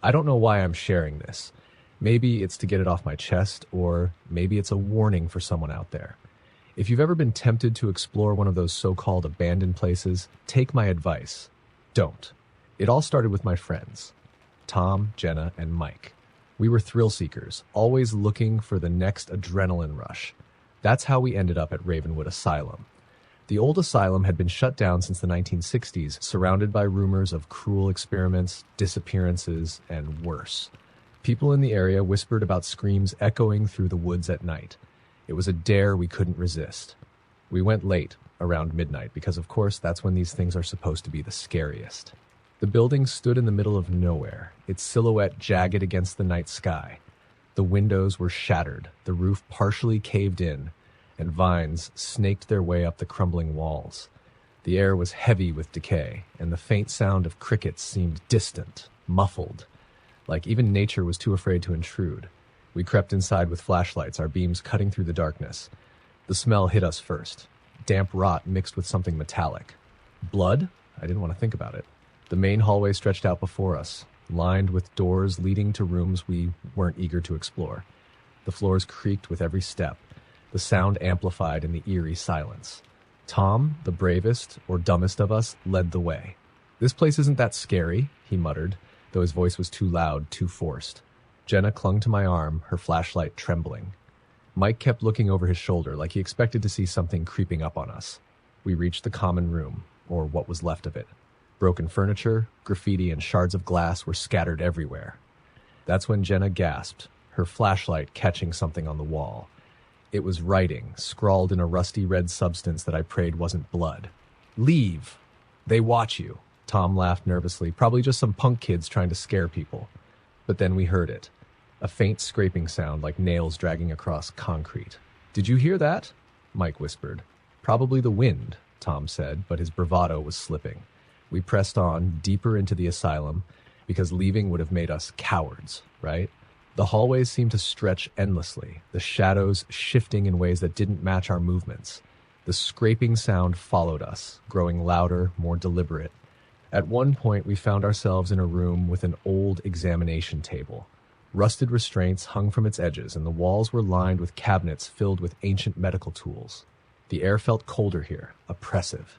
I don't know why I'm sharing this. Maybe it's to get it off my chest, or maybe it's a warning for someone out there. If you've ever been tempted to explore one of those so-called abandoned places, take my advice. Don't. It all started with my friends, Tom, Jenna, and Mike. We were thrill seekers, always looking for the next adrenaline rush. That's how we ended up at Ravenwood Asylum. The old asylum had been shut down since the 1960s, surrounded by rumors of cruel experiments, disappearances, and worse. People in the area whispered about screams echoing through the woods at night. It was a dare we couldn't resist. We went late, around midnight, because of course that's when these things are supposed to be the scariest. The building stood in the middle of nowhere, its silhouette jagged against the night sky. The windows were shattered, the roof partially caved in, and vines snaked their way up the crumbling walls. The air was heavy with decay, and the faint sound of crickets seemed distant, muffled, like even nature was too afraid to intrude. We crept inside with flashlights, our beams cutting through the darkness. The smell hit us first. Damp rot mixed with something metallic. Blood? I didn't want to think about it. The main hallway stretched out before us, lined with doors leading to rooms we weren't eager to explore. The floors creaked with every step, the sound amplified in the eerie silence. Tom, the bravest or dumbest of us, led the way. "This place isn't that scary," he muttered, though his voice was too loud, too forced. Jenna clung to my arm, her flashlight trembling. Mike kept looking over his shoulder like he expected to see something creeping up on us. We reached the common room, or what was left of it. Broken furniture, graffiti, and shards of glass were scattered everywhere. That's when Jenna gasped, her flashlight catching something on the wall. It was writing, scrawled in a rusty red substance that I prayed wasn't blood. "Leave! They watch you." Tom laughed nervously, probably just some punk kids trying to scare people. But then we heard it. A faint scraping sound like nails dragging across concrete. "Did you hear that?" Mike whispered. "Probably the wind," Tom said, but his bravado was slipping. We pressed on, deeper into the asylum, because leaving would have made us cowards, right? The hallways seemed to stretch endlessly, the shadows shifting in ways that didn't match our movements. The scraping sound followed us, growing louder, more deliberate. At one point, we found ourselves in a room with an old examination table. Rusted restraints hung from its edges, and the walls were lined with cabinets filled with ancient medical tools. The air felt colder here, oppressive.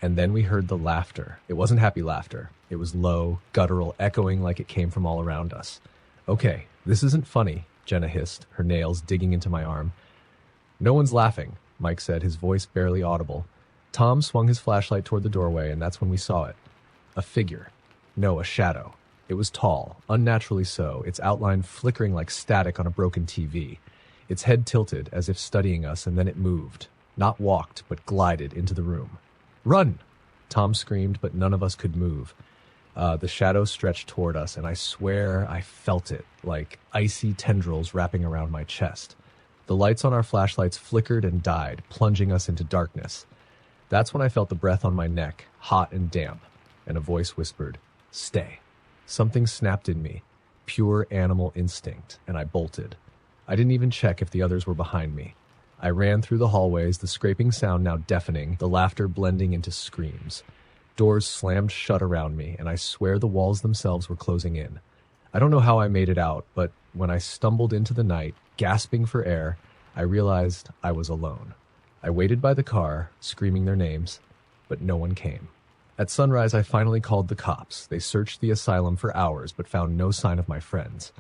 And then we heard the laughter. It wasn't happy laughter. It was low, guttural, echoing like it came from all around us. "Okay, this isn't funny," Jenna hissed, her nails digging into my arm. "No one's laughing," Mike said, his voice barely audible. Tom swung his flashlight toward the doorway, and that's when we saw it. A figure. No, a shadow. It was tall, unnaturally so, its outline flickering like static on a broken TV. Its head tilted, as if studying us, and then it moved. Not walked, but glided into the room. "Run!" Tom screamed, but none of us could move. The shadow stretched toward us, and I swear I felt it, like icy tendrils wrapping around my chest. The lights on our flashlights flickered and died, plunging us into darkness. That's when I felt the breath on my neck, hot and damp, and a voice whispered, "Stay." Something snapped in me, pure animal instinct, and I bolted. I didn't even check if the others were behind me. I ran through the hallways, the scraping sound now deafening, the laughter blending into screams. Doors slammed shut around me, and I swear the walls themselves were closing in. I don't know how I made it out, but when I stumbled into the night, gasping for air, I realized I was alone. I waited by the car, screaming their names, but no one came. At sunrise, I finally called the cops. They searched the asylum for hours, but found no sign of my friends.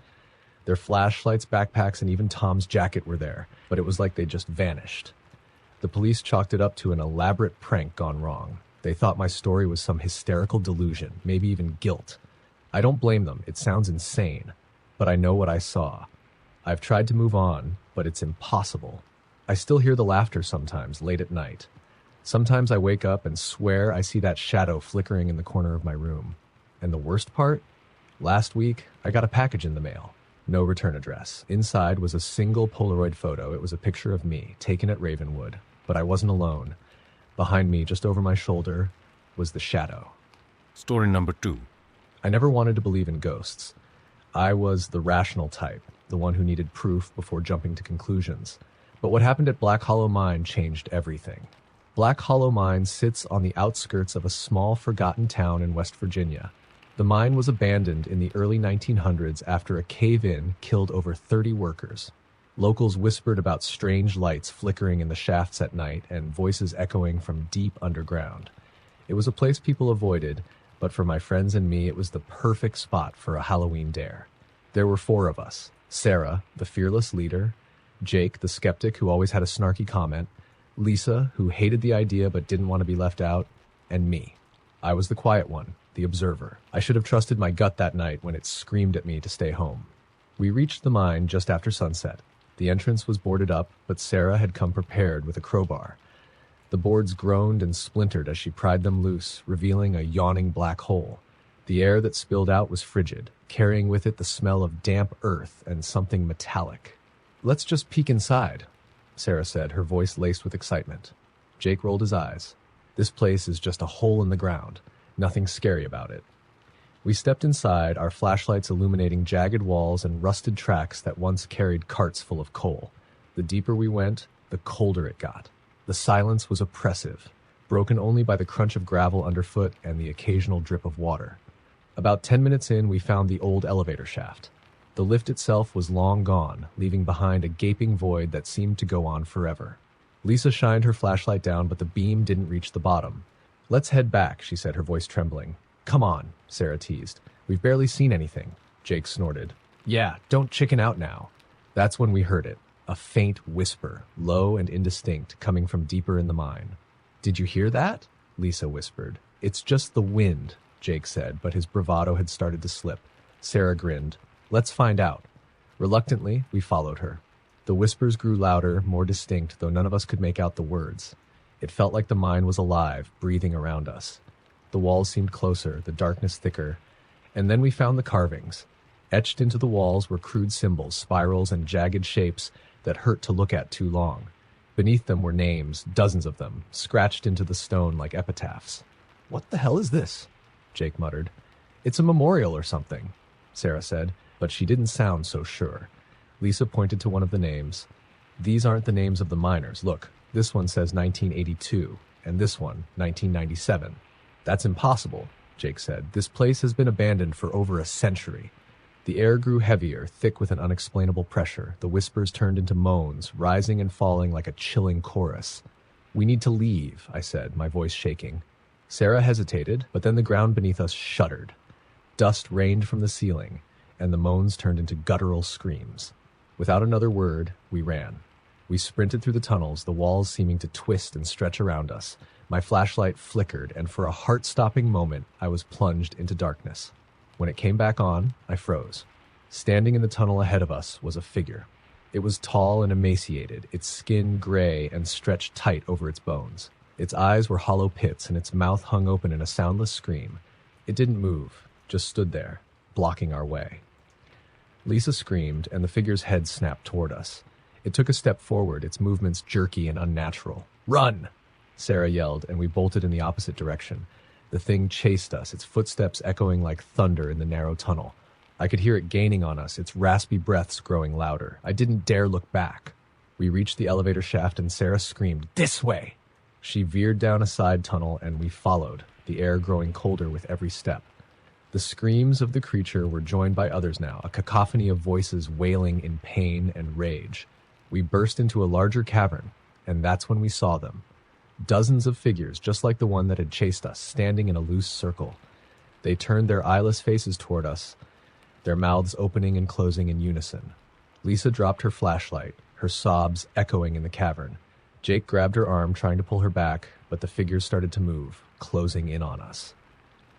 Their flashlights, backpacks, and even Tom's jacket were there, but it was like they just vanished. The police chalked it up to an elaborate prank gone wrong. They thought my story was some hysterical delusion, maybe even guilt. I don't blame them. It sounds insane, but I know what I saw. I've tried to move on, but it's impossible. I still hear the laughter sometimes, late at night. Sometimes I wake up and swear I see that shadow flickering in the corner of my room. And the worst part? Last week, I got a package in the mail. No return address. Inside was a single Polaroid photo. It was a picture of me, taken at Ravenwood. But I wasn't alone. Behind me, just over my shoulder, was the shadow. Story number 2. I never wanted to believe in ghosts. I was the rational type, the one who needed proof before jumping to conclusions. But what happened at Black Hollow Mine changed everything. Black Hollow Mine sits on the outskirts of a small, forgotten town in West Virginia. The mine was abandoned in the early 1900s after a cave-in killed over 30 workers. Locals whispered about strange lights flickering in the shafts at night and voices echoing from deep underground. It was a place people avoided, but for my friends and me, it was the perfect spot for a Halloween dare. There were 4 of us: Sarah, the fearless leader; Jake, the skeptic who always had a snarky comment; Lisa, who hated the idea but didn't want to be left out; and me. I was the quiet one, the observer. I should have trusted my gut that night when it screamed at me to stay home. We reached the mine just after sunset. The entrance was boarded up, but Sarah had come prepared with a crowbar. The boards groaned and splintered as she pried them loose, revealing a yawning black hole. The air that spilled out was frigid, carrying with it the smell of damp earth and something metallic. "Let's just peek inside," Sarah said, her voice laced with excitement. Jake rolled his eyes. "This place is just a hole in the ground. Nothing scary about it." We stepped inside, our flashlights illuminating jagged walls and rusted tracks that once carried carts full of coal. The deeper we went, the colder it got. The silence was oppressive, broken only by the crunch of gravel underfoot and the occasional drip of water. About 10 minutes in, we found the old elevator shaft. The lift itself was long gone, leaving behind a gaping void that seemed to go on forever. Lisa shined her flashlight down, but the beam didn't reach the bottom. "Let's head back," she said, her voice trembling. "Come on," Sarah teased. "We've barely seen anything." Jake snorted. "Yeah, don't chicken out now." That's when we heard it. A faint whisper, low and indistinct, coming from deeper in the mine. "Did you hear that?" Lisa whispered. "It's just the wind," Jake said, but his bravado had started to slip. Sarah grinned. "Let's find out." Reluctantly, we followed her. The whispers grew louder, more distinct, though none of us could make out the words. It felt like the mine was alive, breathing around us. The walls seemed closer, the darkness thicker. And then we found the carvings. Etched into the walls were crude symbols, spirals, and jagged shapes that hurt to look at too long. Beneath them were names, dozens of them, scratched into the stone like epitaphs. "What the hell is this?" Jake muttered. "It's a memorial or something," Sarah said, but she didn't sound so sure. Lisa pointed to one of the names. "These aren't the names of the miners. Look, this one says 1982, and this one, 1997. "That's impossible," Jake said. "This place has been abandoned for over a century." The air grew heavier, thick with an unexplainable pressure. The whispers turned into moans, rising and falling like a chilling chorus. "We need to leave," I said, my voice shaking. Sarah hesitated, but then the ground beneath us shuddered. Dust rained from the ceiling, and the moans turned into guttural screams. Without another word, we ran. We sprinted through the tunnels, the walls seeming to twist and stretch around us. My flashlight flickered, and for a heart-stopping moment, I was plunged into darkness. When it came back on, I froze. Standing in the tunnel ahead of us was a figure. It was tall and emaciated, its skin gray and stretched tight over its bones. Its eyes were hollow pits, and its mouth hung open in a soundless scream. It didn't move, just stood there, blocking our way. Lisa screamed, and the figure's head snapped toward us. It took a step forward, its movements jerky and unnatural. "Run!" Sarah yelled, and we bolted in the opposite direction. The thing chased us, its footsteps echoing like thunder in the narrow tunnel. I could hear it gaining on us, its raspy breaths growing louder. I didn't dare look back. We reached the elevator shaft, and Sarah screamed, "This way!" She veered down a side tunnel, and we followed, the air growing colder with every step. The screams of the creature were joined by others now, a cacophony of voices wailing in pain and rage. We burst into a larger cavern, and that's when we saw them. Dozens of figures, just like the one that had chased us, standing in a loose circle. They turned their eyeless faces toward us, their mouths opening and closing in unison. Lisa dropped her flashlight, her sobs echoing in the cavern. Jake grabbed her arm, trying to pull her back, but the figures started to move, closing in on us.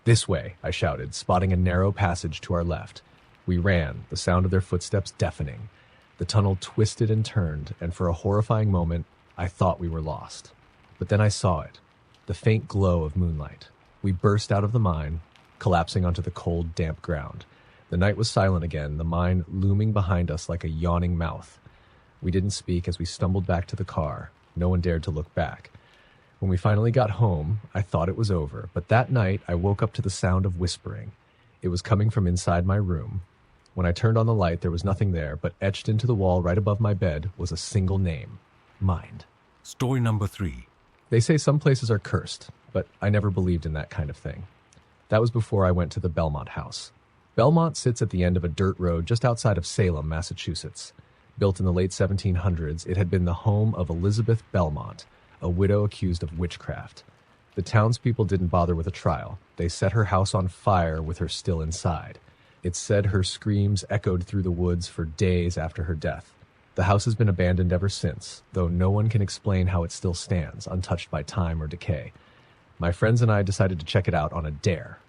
"This way," I shouted, spotting a narrow passage to our left. We ran, the sound of their footsteps deafening. The tunnel twisted and turned, and for a horrifying moment, I thought we were lost. But then I saw it, the faint glow of moonlight. We burst out of the mine, collapsing onto the cold, damp ground. The night was silent again, the mine looming behind us like a yawning mouth. We didn't speak as we stumbled back to the car. No one dared to look back. When we finally got home, I thought it was over, but that night I woke up to the sound of whispering. It was coming from inside my room. When I turned on the light, there was nothing there, but etched into the wall right above my bed was a single name: Mind. Story number 3. They say some places are cursed, but I never believed in that kind of thing. That was before I went to the Belmont house. Belmont sits at the end of a dirt road just outside of Salem, Massachusetts. Built in the late 1700s, it had been the home of Elizabeth Belmont, a widow accused of witchcraft. The townspeople didn't bother with a trial. They set her house on fire with her still inside. It's said her screams echoed through the woods for days after her death. The house has been abandoned ever since, though no one can explain how it still stands, untouched by time or decay. My friends and I decided to check it out on a dare.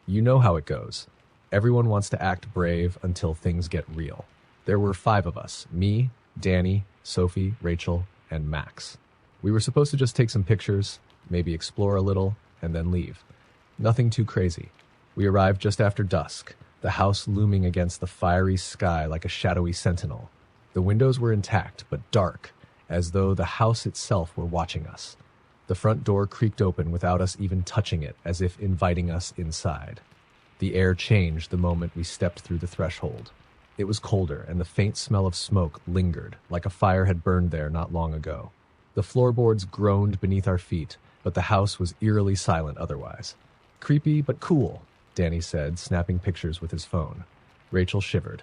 You know how it goes. Everyone wants to act brave until things get real. There were 5 of us, me, Danny, Sophie, Rachel, and Max. We were supposed to just take some pictures, maybe explore a little, and then leave. Nothing too crazy. We arrived just after dusk, the house looming against the fiery sky like a shadowy sentinel. The windows were intact, but dark, as though the house itself were watching us. The front door creaked open without us even touching it, as if inviting us inside. The air changed the moment we stepped through the threshold. It was colder, and the faint smell of smoke lingered, like a fire had burned there not long ago. The floorboards groaned beneath our feet, but the house was eerily silent otherwise. Creepy, but cool, Danny said, snapping pictures with his phone. Rachel shivered.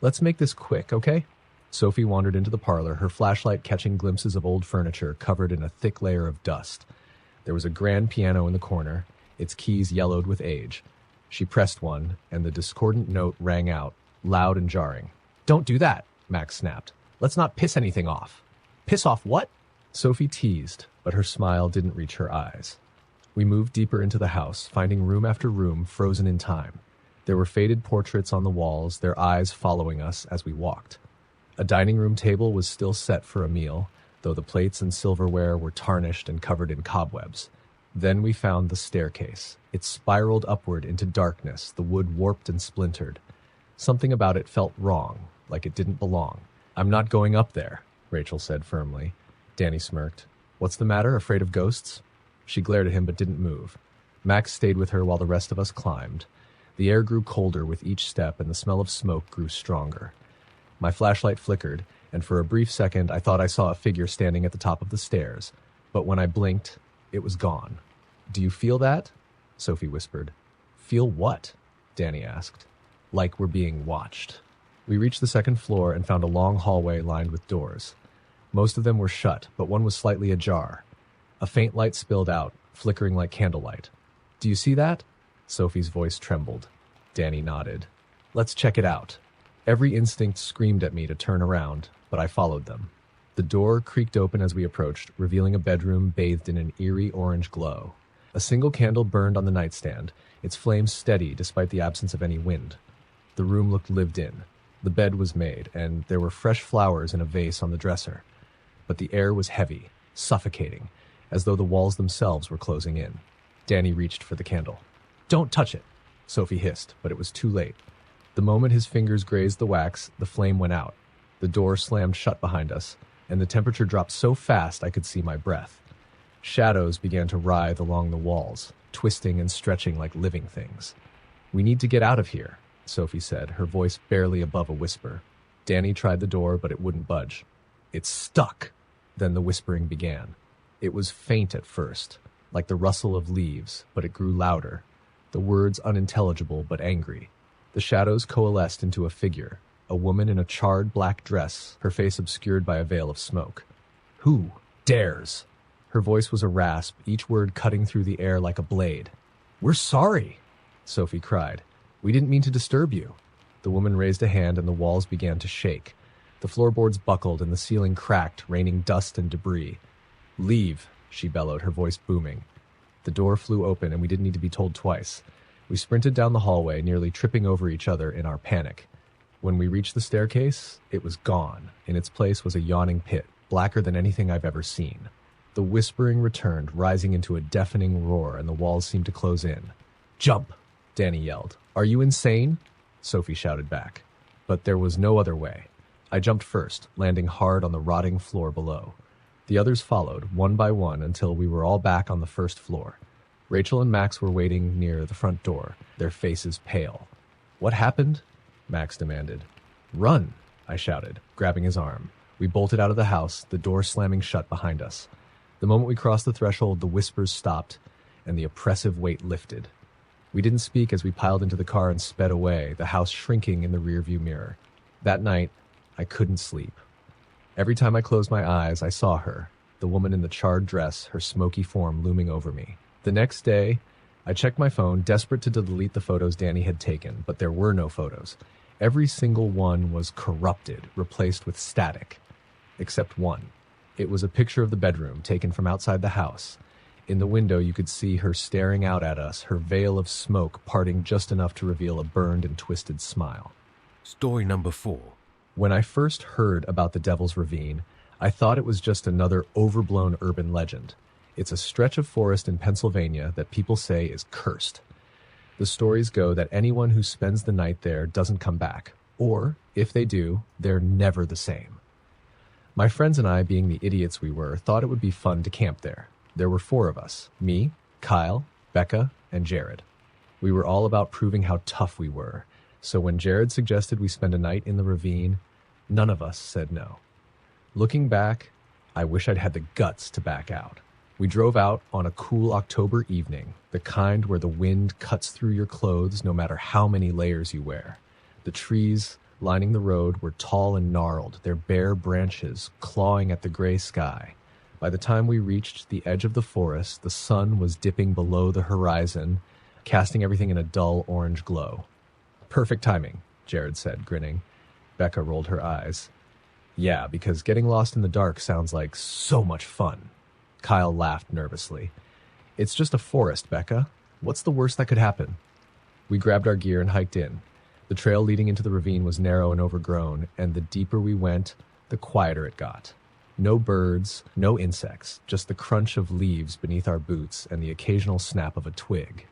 Let's make this quick, okay? Sophie wandered into the parlor, her flashlight catching glimpses of old furniture covered in a thick layer of dust. There was a grand piano in the corner, its keys yellowed with age. She pressed one, and the discordant note rang out, loud and jarring. Don't do that, Max snapped. Let's not piss anything off. Piss off what? Sophie teased, but her smile didn't reach her eyes. We moved deeper into the house, finding room after room frozen in time. There were faded portraits on the walls, their eyes following us as we walked. A dining room table was still set for a meal, though the plates and silverware were tarnished and covered in cobwebs. Then we found the staircase. It spiraled upward into darkness, the wood warped and splintered. Something about it felt wrong, like it didn't belong. I'm not going up there, Rachel said firmly. Danny smirked. What's the matter, afraid of ghosts? She glared at him but didn't move. Max stayed with her while the rest of us climbed. The air grew colder with each step and the smell of smoke grew stronger. My flashlight flickered, and for a brief second I thought I saw a figure standing at the top of the stairs. But when I blinked, it was gone. Do you feel that? Sophie whispered. Feel what? Danny asked. Like we're being watched. We reached the second floor and found a long hallway lined with doors. Most of them were shut, but one was slightly ajar. A faint light spilled out, flickering like candlelight. Do you see that? Sophie's voice trembled. Danny nodded. Let's check it out. Every instinct screamed at me to turn around, but I followed them. The door creaked open as we approached, revealing a bedroom bathed in an eerie orange glow. A single candle burned on the nightstand, its flame steady despite the absence of any wind. The room looked lived in. The bed was made, and there were fresh flowers in a vase on the dresser. But the air was heavy, suffocating, as though the walls themselves were closing in. Danny reached for the candle. Don't touch it, Sophie hissed, but it was too late. The moment his fingers grazed the wax, the flame went out. The door slammed shut behind us, and the temperature dropped so fast I could see my breath. Shadows began to writhe along the walls, twisting and stretching like living things. We need to get out of here, Sophie said, her voice barely above a whisper. Danny tried the door, but it wouldn't budge. It's stuck. Then the whispering began. It was faint at first, like the rustle of leaves, but it grew louder. The words unintelligible but angry. The shadows coalesced into a figure, a woman in a charred black dress, her face obscured by a veil of smoke. Who dares? Her voice was a rasp, each word cutting through the air like a blade. We're sorry, Sophie cried. We didn't mean to disturb you. The woman raised a hand and the walls began to shake. The floorboards buckled and the ceiling cracked, raining dust and debris. Leave, she bellowed, her voice booming. The door flew open and we didn't need to be told twice. We sprinted down the hallway, nearly tripping over each other in our panic. When we reached the staircase, it was gone. In its place was a yawning pit, blacker than anything I've ever seen. The whispering returned, rising into a deafening roar, and the walls seemed to close in. Jump, Danny yelled. Are you insane? Sophie shouted back. But there was no other way. I jumped first, landing hard on the rotting floor below. The others followed, one by one, until we were all back on the first floor. Rachel and Max were waiting near the front door, their faces pale. What happened? Max demanded. Run, I shouted, grabbing his arm. We bolted out of the house, the door slamming shut behind us. The moment we crossed the threshold, the whispers stopped, and the oppressive weight lifted. We didn't speak as we piled into the car and sped away, the house shrinking in the rearview mirror. That night, I couldn't sleep. Every time I closed my eyes, I saw her, the woman in the charred dress, her smoky form looming over me. The next day, I checked my phone, desperate to delete the photos Danny had taken, but there were no photos. Every single one was corrupted, replaced with static, except one. It was a picture of the bedroom taken from outside the house. In the window, you could see her staring out at us, her veil of smoke parting just enough to reveal a burned and twisted smile. Story number 4. When I first heard about the Devil's Ravine, I thought it was just another overblown urban legend. It's a stretch of forest in Pennsylvania that people say is cursed. The stories go that anyone who spends the night there doesn't come back, or, if they do, they're never the same. My friends and I, being the idiots we were, thought it would be fun to camp there. There were 4 of us, me, Kyle, Becca, and Jared. We were all about proving how tough we were, so when Jared suggested we spend a night in the ravine, none of us said no. Looking back, I wish I'd had the guts to back out. We drove out on a cool October evening, the kind where the wind cuts through your clothes no matter how many layers you wear. The trees lining the road were tall and gnarled, their bare branches clawing at the gray sky. By the time we reached the edge of the forest, the sun was dipping below the horizon, casting everything in a dull orange glow. Perfect timing, Jared said, grinning. Becca rolled her eyes. Yeah, because getting lost in the dark sounds like so much fun. Kyle laughed nervously. It's just a forest, Becca. What's the worst that could happen? We grabbed our gear and hiked in. The trail leading into the ravine was narrow and overgrown, and the deeper we went, the quieter it got. No birds, no insects, just the crunch of leaves beneath our boots and the occasional snap of a twig.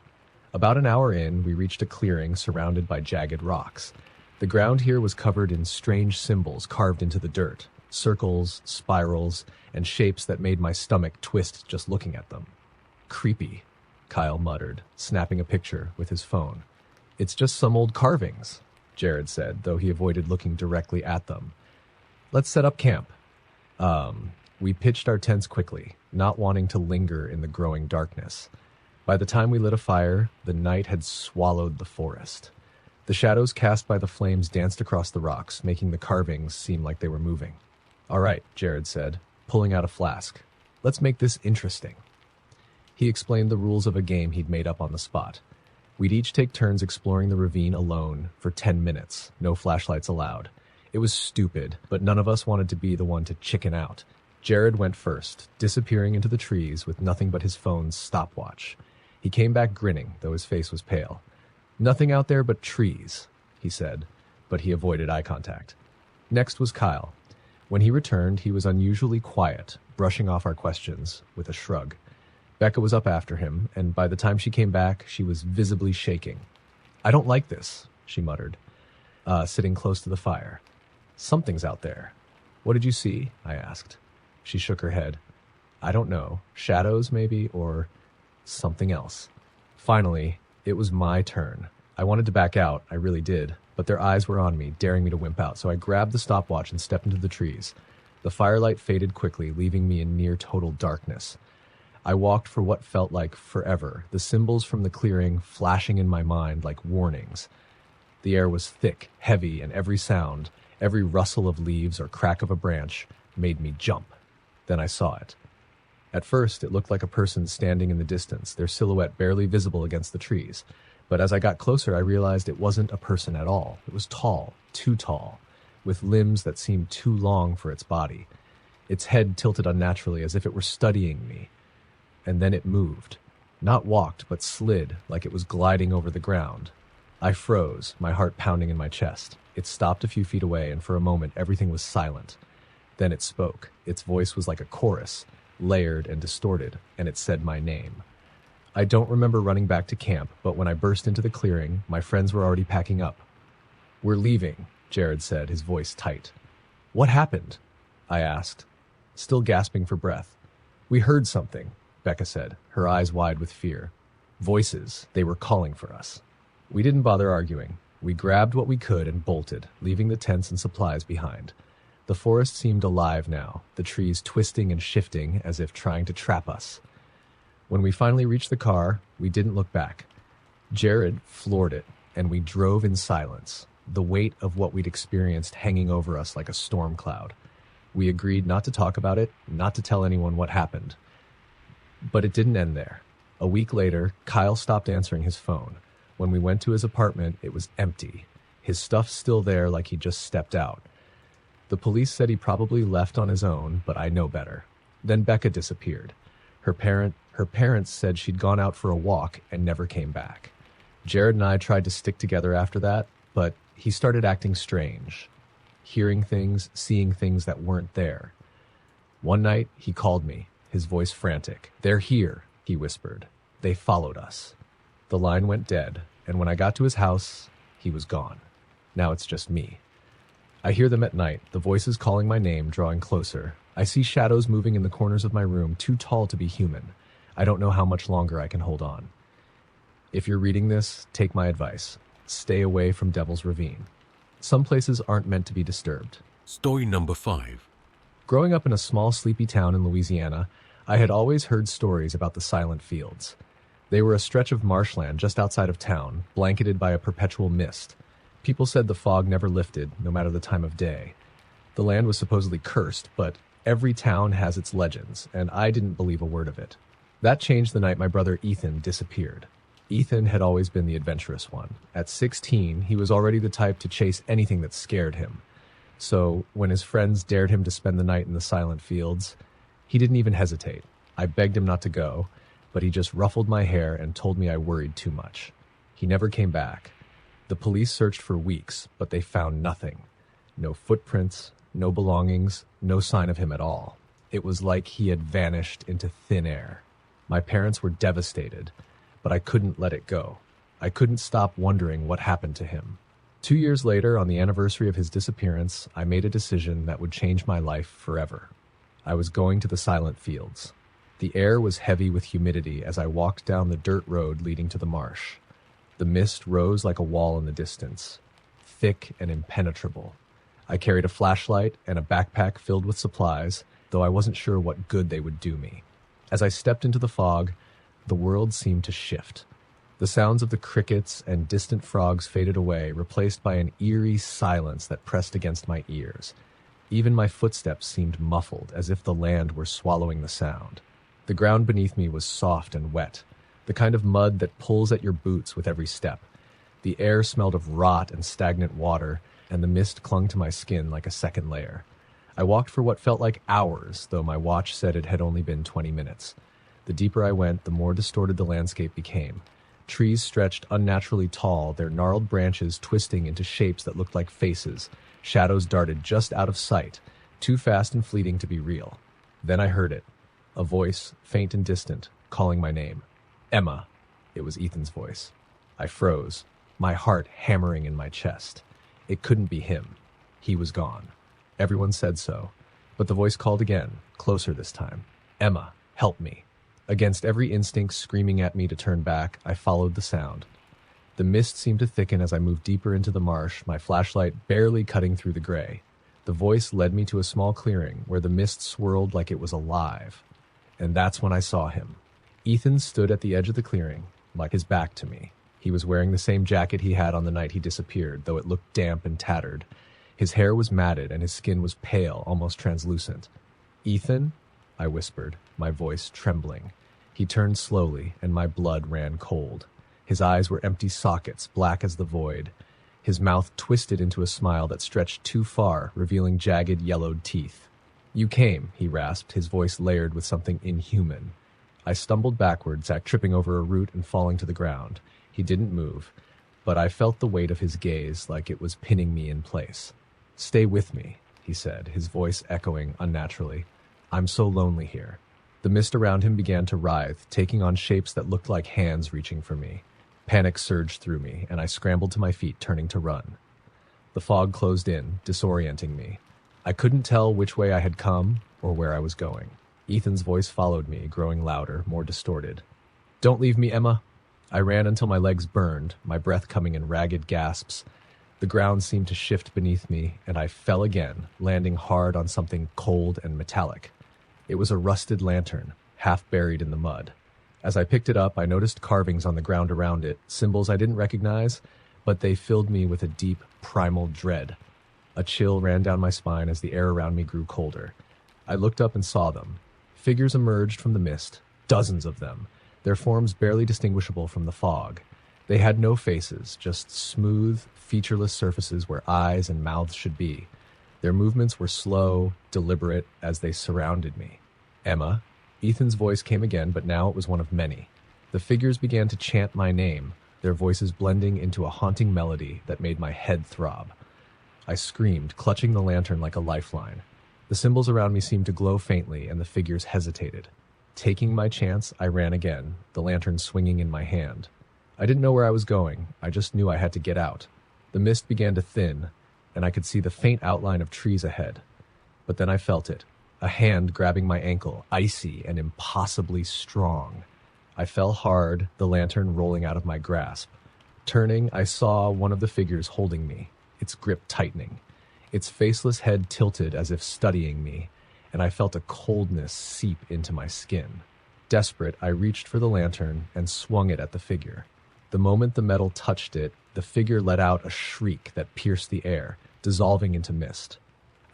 About an hour in, we reached a clearing surrounded by jagged rocks. The ground here was covered in strange symbols carved into the dirt, circles, spirals, and shapes that made my stomach twist just looking at them. Creepy, Kyle muttered, snapping a picture with his phone. It's just some old carvings, Jared said, though he avoided looking directly at them. Let's set up camp. We pitched our tents quickly, not wanting to linger in the growing darkness. By the time we lit a fire, the night had swallowed the forest. The shadows cast by the flames danced across the rocks, making the carvings seem like they were moving. All right, Jared said, pulling out a flask. Let's make this interesting. He explained the rules of a game he'd made up on the spot. We'd each take turns exploring the ravine alone for 10 minutes, no flashlights allowed. It was stupid, but none of us wanted to be the one to chicken out. Jared went first, disappearing into the trees with nothing but his phone's stopwatch. He came back grinning, though his face was pale. Nothing out there but trees, he said, but he avoided eye contact. Next was Kyle. When he returned, he was unusually quiet, brushing off our questions with a shrug. Becca was up after him, and by the time she came back, she was visibly shaking. I don't like this, she muttered, sitting close to the fire. Something's out there. What did you see? I asked. She shook her head. I don't know. Shadows, maybe, or something else. Finally, it was my turn. I wanted to back out, I really did, but their eyes were on me, daring me to wimp out, so I grabbed the stopwatch and stepped into the trees. The firelight faded quickly, leaving me in near total darkness. I walked for what felt like forever, the symbols from the clearing flashing in my mind like warnings. The air was thick, heavy, and every sound, every rustle of leaves or crack of a branch, made me jump. Then I saw it. At first, it looked like a person standing in the distance, their silhouette barely visible against the trees. But as I got closer, I realized it wasn't a person at all. It was tall, too tall, with limbs that seemed too long for its body. Its head tilted unnaturally, as if it were studying me. And then it moved. Not walked, but slid, like it was gliding over the ground. I froze, my heart pounding in my chest. It stopped a few feet away, and for a moment, everything was silent. Then it spoke. Its voice was like a chorus, layered and distorted, and it said my name. I don't remember running back to camp, but when I burst into the clearing, my friends were already packing up. We're leaving, Jared said, his voice tight. What happened? I asked, still gasping for breath. We heard something, Becca said, her eyes wide with fear. Voices. They were calling for us. We didn't bother arguing. We grabbed what we could and bolted, leaving the tents and supplies behind. The forest seemed alive now, the trees twisting and shifting as if trying to trap us. When we finally reached the car, we didn't look back. Jared floored it, and we drove in silence, the weight of what we'd experienced hanging over us like a storm cloud. We agreed not to talk about it, not to tell anyone what happened. But it didn't end there. A week later, Kyle stopped answering his phone. When we went to his apartment, it was empty. His stuff still there like he just stepped out. The police said he probably left on his own, but I know better. Then Becca disappeared. Her parents said she'd gone out for a walk and never came back. Jared and I tried to stick together after that, but he started acting strange. Hearing things, seeing things that weren't there. One night, he called me, his voice frantic. "They're here," he whispered. "They followed us." The line went dead, and when I got to his house, he was gone. Now it's just me. I hear them at night, the voices calling my name, drawing closer. I see shadows moving in the corners of my room, too tall to be human. I don't know how much longer I can hold on. If you're reading this, take my advice. Stay away from Devil's Ravine. Some places aren't meant to be disturbed. Story number 5. Growing up in a small, sleepy town in Louisiana, I had always heard stories about the silent fields. They were a stretch of marshland just outside of town, blanketed by a perpetual mist. People said the fog never lifted, no matter the time of day. The land was supposedly cursed, but every town has its legends, and I didn't believe a word of it. That changed the night my brother Ethan disappeared. Ethan had always been the adventurous one. At 16, he was already the type to chase anything that scared him. So, when his friends dared him to spend the night in the silent fields, he didn't even hesitate. I begged him not to go, but he just ruffled my hair and told me I worried too much. He never came back. The police searched for weeks, but they found nothing. No footprints, no belongings, no sign of him at all. It was like he had vanished into thin air. My parents were devastated, but I couldn't let it go. I couldn't stop wondering what happened to him. 2 years later, on the anniversary of his disappearance, I made a decision that would change my life forever. I was going to the silent fields. The air was heavy with humidity as I walked down the dirt road leading to the marsh. The mist rose like a wall in the distance, thick and impenetrable. I carried a flashlight and a backpack filled with supplies, though I wasn't sure what good they would do me. As I stepped into the fog, the world seemed to shift. The sounds of the crickets and distant frogs faded away, replaced by an eerie silence that pressed against my ears. Even my footsteps seemed muffled, as if the land were swallowing the sound. The ground beneath me was soft and wet, the kind of mud that pulls at your boots with every step. The air smelled of rot and stagnant water, and the mist clung to my skin like a second layer. I walked for what felt like hours, though my watch said it had only been 20 minutes. The deeper I went, the more distorted the landscape became. Trees stretched unnaturally tall, their gnarled branches twisting into shapes that looked like faces. Shadows darted just out of sight, too fast and fleeting to be real. Then I heard it. A voice, faint and distant, calling my name. "Emma." It was Ethan's voice. I froze, my heart hammering in my chest. It couldn't be him. He was gone. Everyone said so. But the voice called again, closer this time. "Emma, help me." Against every instinct screaming at me to turn back, I followed the sound. The mist seemed to thicken as I moved deeper into the marsh, my flashlight barely cutting through the gray. The voice led me to a small clearing where the mist swirled like it was alive. And that's when I saw him. Ethan stood at the edge of the clearing, like his back to me. He was wearing the same jacket he had on the night he disappeared, though it looked damp and tattered. His hair was matted and his skin was pale, almost translucent. "Ethan?" I whispered, my voice trembling. He turned slowly, and my blood ran cold. His eyes were empty sockets, black as the void. His mouth twisted into a smile that stretched too far, revealing jagged, yellowed teeth. "You came," he rasped, his voice layered with something inhuman. I stumbled backwards, tripping over a root and falling to the ground. He didn't move, but I felt the weight of his gaze like it was pinning me in place. "Stay with me," he said, his voice echoing unnaturally. "I'm so lonely here." The mist around him began to writhe, taking on shapes that looked like hands reaching for me. Panic surged through me, and I scrambled to my feet, turning to run. The fog closed in, disorienting me. I couldn't tell which way I had come or where I was going. Ethan's voice followed me, growing louder, more distorted. "Don't leave me, Emma." I ran until my legs burned, my breath coming in ragged gasps. The ground seemed to shift beneath me, and I fell again, landing hard on something cold and metallic. It was a rusted lantern, half buried in the mud. As I picked it up, I noticed carvings on the ground around it, symbols I didn't recognize, but they filled me with a deep, primal dread. A chill ran down my spine as the air around me grew colder. I looked up and saw them. Figures emerged from the mist, dozens of them, their forms barely distinguishable from the fog. They had no faces, just smooth, featureless surfaces where eyes and mouths should be. Their movements were slow, deliberate, as they surrounded me. Emma. Ethan's voice came again, but now it was one of many. The figures began to chant my name, their voices blending into a haunting melody that made my head throb. I screamed, clutching the lantern like a lifeline. The symbols around me seemed to glow faintly, and the figures hesitated. Taking my chance, I ran again, the lantern swinging in my hand. I didn't know where I was going. I just knew I had to get out. The mist began to thin, and I could see the faint outline of trees ahead. But then I felt it, a hand grabbing my ankle, icy and impossibly strong. I fell hard, the lantern rolling out of my grasp. Turning, I saw one of the figures holding me, its grip tightening. Its faceless head tilted as if studying me, and I felt a coldness seep into my skin. Desperate, I reached for the lantern and swung it at the figure. The moment the metal touched it, the figure let out a shriek that pierced the air, dissolving into mist.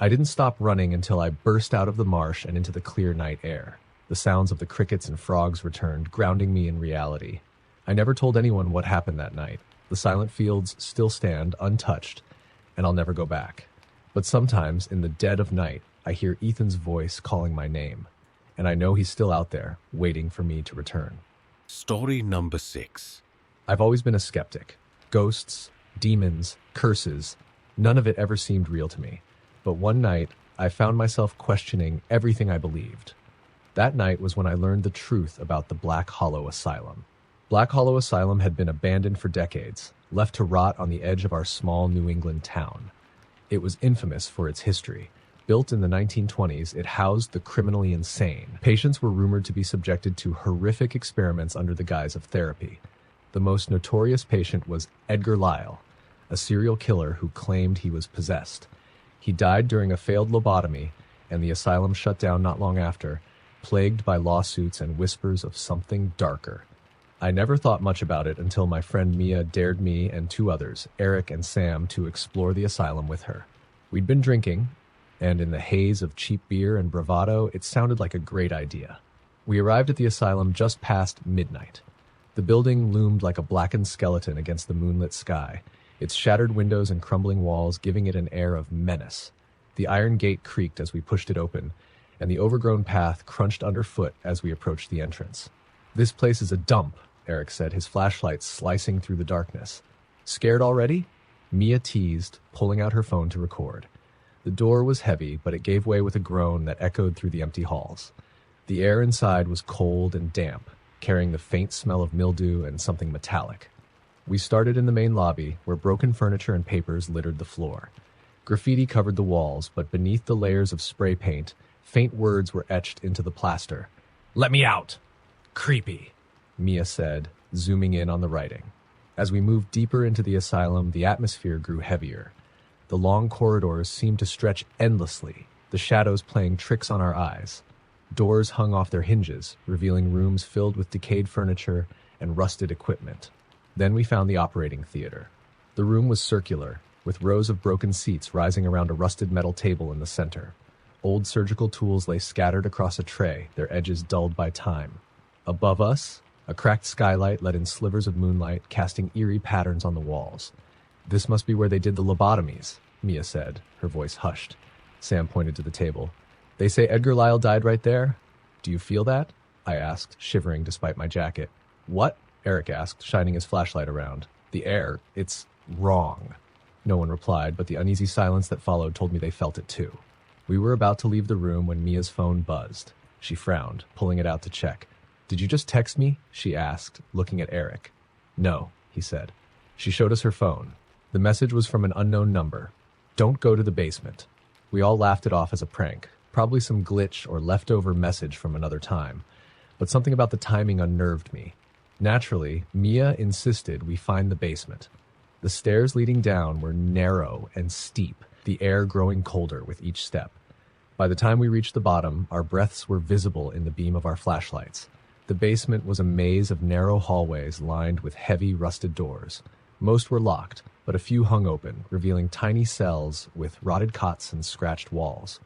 I didn't stop running until I burst out of the marsh and into the clear night air. The sounds of the crickets and frogs returned, grounding me in reality. I never told anyone what happened that night. The silent fields still stand, untouched, and I'll never go back. But sometimes, in the dead of night, I hear Ethan's voice calling my name, and I know he's still out there, waiting for me to return. Story number 6. I've always been a skeptic. Ghosts, demons, curses, none of it ever seemed real to me. But one night, I found myself questioning everything I believed. That night was when I learned the truth about the Black Hollow Asylum. Black Hollow Asylum had been abandoned for decades, left to rot on the edge of our small New England town. It was infamous for its history. Built in the 1920s, it housed the criminally insane. Patients were rumored to be subjected to horrific experiments under the guise of therapy. The most notorious patient was Edgar Lyle, a serial killer who claimed he was possessed. He died during a failed lobotomy, and the asylum shut down not long after, plagued by lawsuits and whispers of something darker. I never thought much about it until my friend Mia dared me and 2 others, Eric and Sam, to explore the asylum with her. We'd been drinking, and in the haze of cheap beer and bravado, it sounded like a great idea. We arrived at the asylum just past midnight. The building loomed like a blackened skeleton against the moonlit sky, its shattered windows and crumbling walls giving it an air of menace. The iron gate creaked as we pushed it open, and the overgrown path crunched underfoot as we approached the entrance. "This place is a dump," Eric said, his flashlight slicing through the darkness. "Scared already?" Mia teased, pulling out her phone to record. The door was heavy, but it gave way with a groan that echoed through the empty halls. The air inside was cold and damp, carrying the faint smell of mildew and something metallic. We started in the main lobby, where broken furniture and papers littered the floor. Graffiti covered the walls, but beneath the layers of spray paint, faint words were etched into the plaster. "Let me out! Creepy," Mia said, zooming in on the writing. As we moved deeper into the asylum, the atmosphere grew heavier. The long corridors seemed to stretch endlessly, the shadows playing tricks on our eyes. Doors hung off their hinges, revealing rooms filled with decayed furniture and rusted equipment. Then we found the operating theater. The room was circular, with rows of broken seats rising around a rusted metal table in the center. Old surgical tools lay scattered across a tray, their edges dulled by time. Above us, a cracked skylight let in slivers of moonlight, casting eerie patterns on the walls. "This must be where they did the lobotomies," Mia said, her voice hushed. Sam pointed to the table. "They say Edgar Lyle died right there. Do you feel that?" I asked, shivering despite my jacket. "What?" Eric asked, shining his flashlight around. "The air. It's wrong." No one replied, but the uneasy silence that followed told me they felt it too. We were about to leave the room when Mia's phone buzzed. She frowned, pulling it out to check. "Did you just text me?" she asked, looking at Eric. "No," he said. She showed us her phone. The message was from an unknown number. "Don't go to the basement." We all laughed it off as a prank, probably some glitch or leftover message from another time. But something about the timing unnerved me. Naturally, Mia insisted we find the basement. The stairs leading down were narrow and steep, the air growing colder with each step. By the time we reached the bottom, our breaths were visible in the beam of our flashlights. The basement was a maze of narrow hallways lined with heavy, rusted doors. Most were locked, but a few hung open, revealing tiny cells with rotted cots and scratched walls.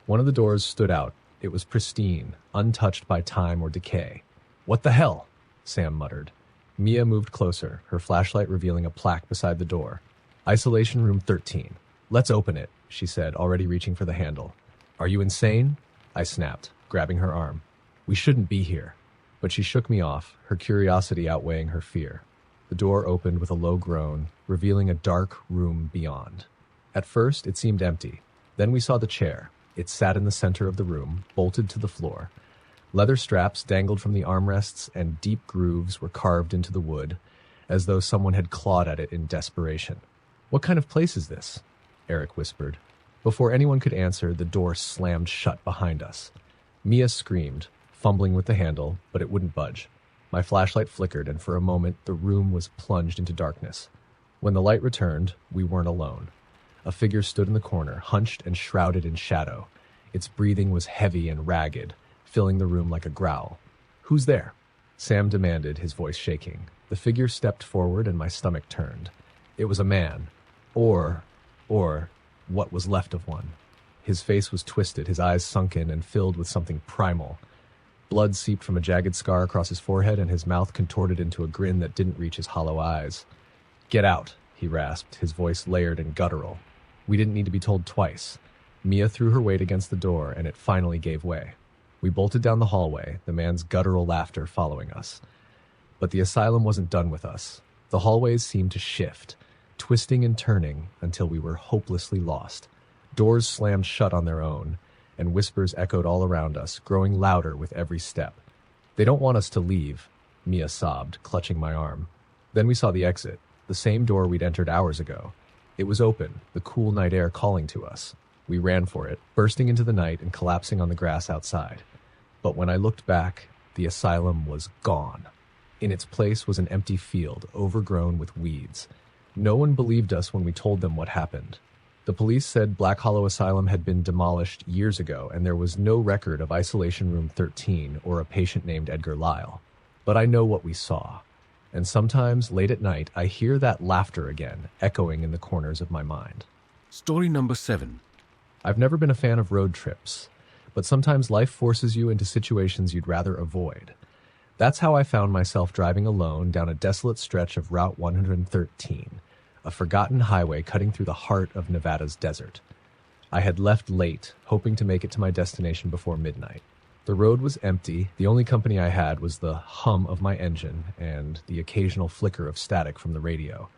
One of the doors stood out. It was pristine, untouched by time or decay. "What the hell?" Sam muttered. Mia moved closer, her flashlight revealing a plaque beside the door. "Isolation Room 13. Let's open it," she said, already reaching for the handle. "Are you insane?" I snapped, grabbing her arm. "We shouldn't be here." But she shook me off, her curiosity outweighing her fear. The door opened with a low groan, revealing a dark room beyond. At first, it seemed empty. Then we saw the chair. It sat in the center of the room, bolted to the floor. Leather straps dangled from the armrests, and deep grooves were carved into the wood, as though someone had clawed at it in desperation. "What kind of place is this?" Eric whispered. Before anyone could answer, the door slammed shut behind us. Mia screamed, fumbling with the handle, but it wouldn't budge. My flashlight flickered, and for a moment, the room was plunged into darkness. When the light returned, we weren't alone. A figure stood in the corner, hunched and shrouded in shadow. Its breathing was heavy and ragged, filling the room like a growl. "Who's there?" Sam demanded, his voice shaking. The figure stepped forward, and my stomach turned. It was a man. Or what was left of one. His face was twisted, his eyes sunken and filled with something primal. Blood seeped from a jagged scar across his forehead, and his mouth contorted into a grin that didn't reach his hollow eyes. "Get out," he rasped, his voice layered and guttural. We didn't need to be told twice. Mia threw her weight against the door, and it finally gave way. We bolted down the hallway, the man's guttural laughter following us. But the asylum wasn't done with us. The hallways seemed to shift, twisting and turning until we were hopelessly lost. Doors slammed shut on their own, and whispers echoed all around us, growing louder with every step. "They don't want us to leave," Mia sobbed, clutching my arm. Then we saw the exit, the same door we'd entered hours ago. It was open, the cool night air calling to us. We ran for it, bursting into the night and collapsing on the grass outside. But when I looked back, the asylum was gone. In its place was an empty field, overgrown with weeds. No one believed us when we told them what happened. The police said Black Hollow Asylum had been demolished years ago, and there was no record of Isolation Room 13 or a patient named Edgar Lyle. But I know what we saw. And sometimes, late at night, I hear that laughter again, echoing in the corners of my mind. Story number 7. I've never been a fan of road trips, but sometimes life forces you into situations you'd rather avoid. That's how I found myself driving alone down a desolate stretch of Route 113, a forgotten highway cutting through the heart of Nevada's desert. I had left late, hoping to make it to my destination before midnight. The road was empty. The only company I had was the hum of my engine and the occasional flicker of static from the radio.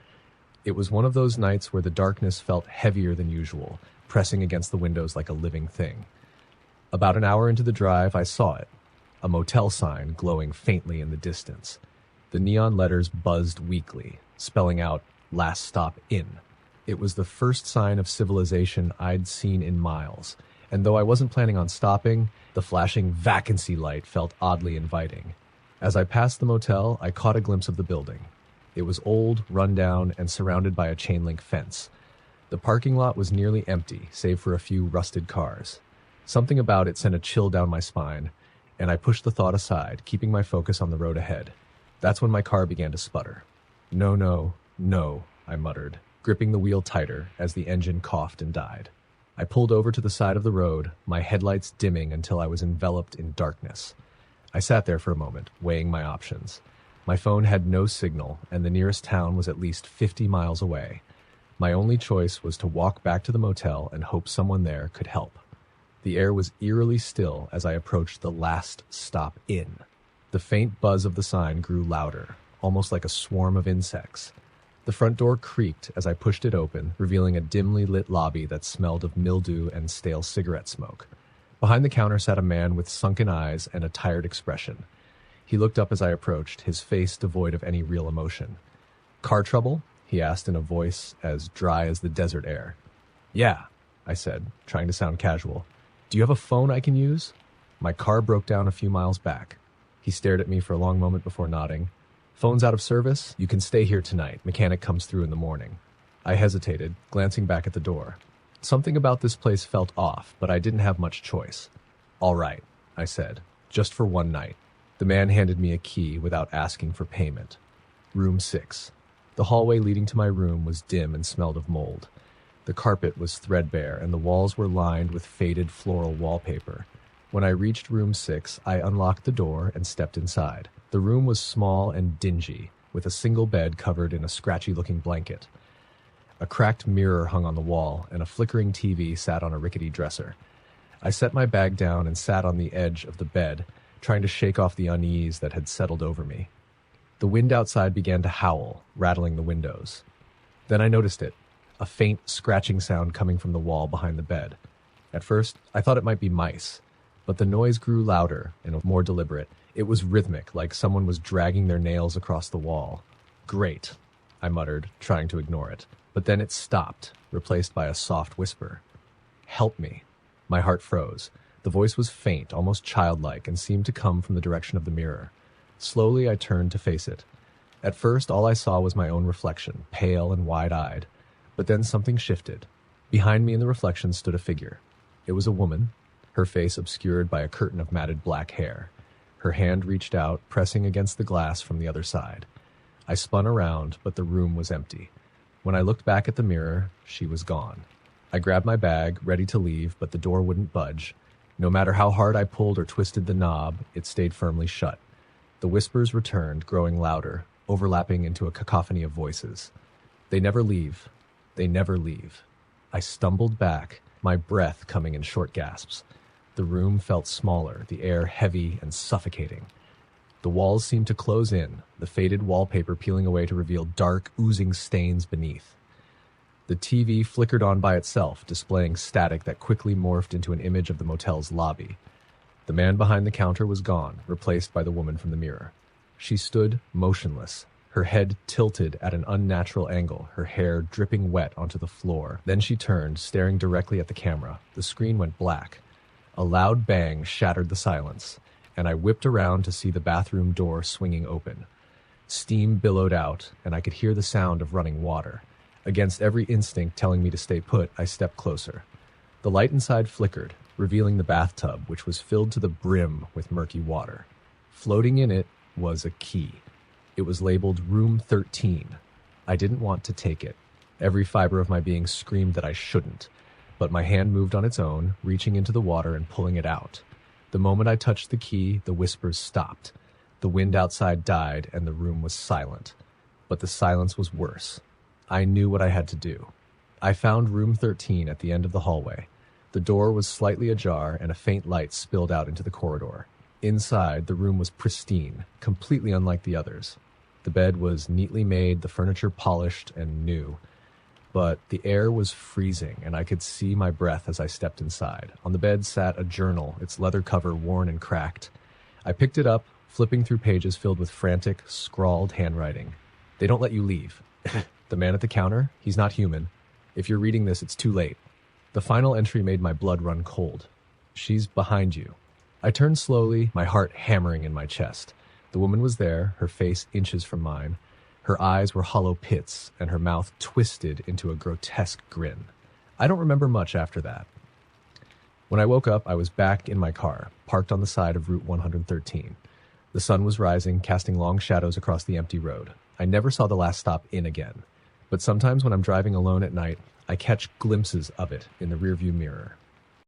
It was one of those nights where the darkness felt heavier than usual, pressing against the windows like a living thing. About an hour into the drive, I saw it, a motel sign glowing faintly in the distance. The neon letters buzzed weakly, spelling out, "Last Stop Inn." It was the first sign of civilization I'd seen in miles, and though I wasn't planning on stopping, the flashing vacancy light felt oddly inviting. As I passed the motel, I caught a glimpse of the building. It was old, run-down, and surrounded by a chain-link fence. The parking lot was nearly empty, save for a few rusted cars. Something about it sent a chill down my spine, and I pushed the thought aside, keeping my focus on the road ahead. That's when my car began to sputter. No, I muttered, gripping the wheel tighter as the engine coughed and died. I pulled over to the side of the road, my headlights dimming until I was enveloped in darkness. I sat there for a moment, weighing my options. My phone had no signal, and the nearest town was at least 50 miles away. My only choice was to walk back to the motel and hope someone there could help. The air was eerily still as I approached the Last Stop Inn. The faint buzz of the sign grew louder, almost like a swarm of insects. The front door creaked as I pushed it open, revealing a dimly lit lobby that smelled of mildew and stale cigarette smoke. Behind the counter sat a man with sunken eyes and a tired expression. He looked up as I approached, his face devoid of any real emotion. "Car trouble?" he asked in a voice as dry as the desert air. "Yeah," I said, trying to sound casual. "Do you have a phone I can use?" "My car broke down a few miles back." He stared at me for a long moment before nodding. "Phone's out of service? You can stay here tonight. Mechanic comes through in the morning." I hesitated, glancing back at the door. Something about this place felt off, but I didn't have much choice. "All right," I said, "just for one night." The man handed me a key without asking for payment. Room 6. The hallway leading to my room was dim and smelled of mold. The carpet was threadbare and the walls were lined with faded floral wallpaper. When I reached room 6, I unlocked the door and stepped inside. The room was small and dingy, with a single bed covered in a scratchy-looking blanket. A cracked mirror hung on the wall, and a flickering TV sat on a rickety dresser. I set my bag down and sat on the edge of the bed, trying to shake off the unease that had settled over me. The wind outside began to howl, rattling the windows. Then I noticed it, a faint scratching sound coming from the wall behind the bed. At first, I thought it might be mice, but the noise grew louder and more deliberate. It was rhythmic, like someone was dragging their nails across the wall. Great, I muttered, trying to ignore it. But then it stopped, replaced by a soft whisper. Help me. My heart froze. The voice was faint, almost childlike, and seemed to come from the direction of the mirror. Slowly, I turned to face it. At first, all I saw was my own reflection, pale and wide-eyed. But then something shifted. Behind me in the reflection stood a figure. It was a woman, her face obscured by a curtain of matted black hair. Her hand reached out, pressing against the glass from the other side. I spun around, but the room was empty. When I looked back at the mirror, she was gone. I grabbed my bag, ready to leave, but the door wouldn't budge. No matter how hard I pulled or twisted the knob, it stayed firmly shut. The whispers returned, growing louder, overlapping into a cacophony of voices. They never leave. They never leave. I stumbled back, my breath coming in short gasps. The room felt smaller, the air heavy and suffocating. The walls seemed to close in, the faded wallpaper peeling away to reveal dark, oozing stains beneath. The TV flickered on by itself, displaying static that quickly morphed into an image of the motel's lobby. The man behind the counter was gone, replaced by the woman from the mirror. She stood motionless, her head tilted at an unnatural angle, her hair dripping wet onto the floor. Then she turned, staring directly at the camera. The screen went black. A loud bang shattered the silence, and I whipped around to see the bathroom door swinging open. Steam billowed out, and I could hear the sound of running water. Against every instinct telling me to stay put, I stepped closer. The light inside flickered, revealing the bathtub, which was filled to the brim with murky water. Floating in it was a key. It was labeled Room 13. I didn't want to take it. Every fiber of my being screamed that I shouldn't, but my hand moved on its own, reaching into the water and pulling it out. The moment I touched the key, the whispers stopped. The wind outside died, and the room was silent. But the silence was worse. I knew what I had to do. I found Room 13 at the end of the hallway. The door was slightly ajar, and a faint light spilled out into the corridor. Inside, the room was pristine, completely unlike the others. The bed was neatly made, the furniture polished and new. But the air was freezing, and I could see my breath as I stepped inside. On the bed sat a journal, its leather cover worn and cracked. I picked it up, flipping through pages filled with frantic, scrawled handwriting. They don't let you leave. The man at the counter, he's not human. If you're reading this, it's too late. The final entry made my blood run cold. She's behind you. I turned slowly, my heart hammering in my chest. The woman was there, her face inches from mine. Her eyes were hollow pits, and her mouth twisted into a grotesque grin. I don't remember much after that. When I woke up, I was back in my car, parked on the side of Route 113. The sun was rising, casting long shadows across the empty road. I never saw the last stop in again. But sometimes when I'm driving alone at night, I catch glimpses of it in the rearview mirror.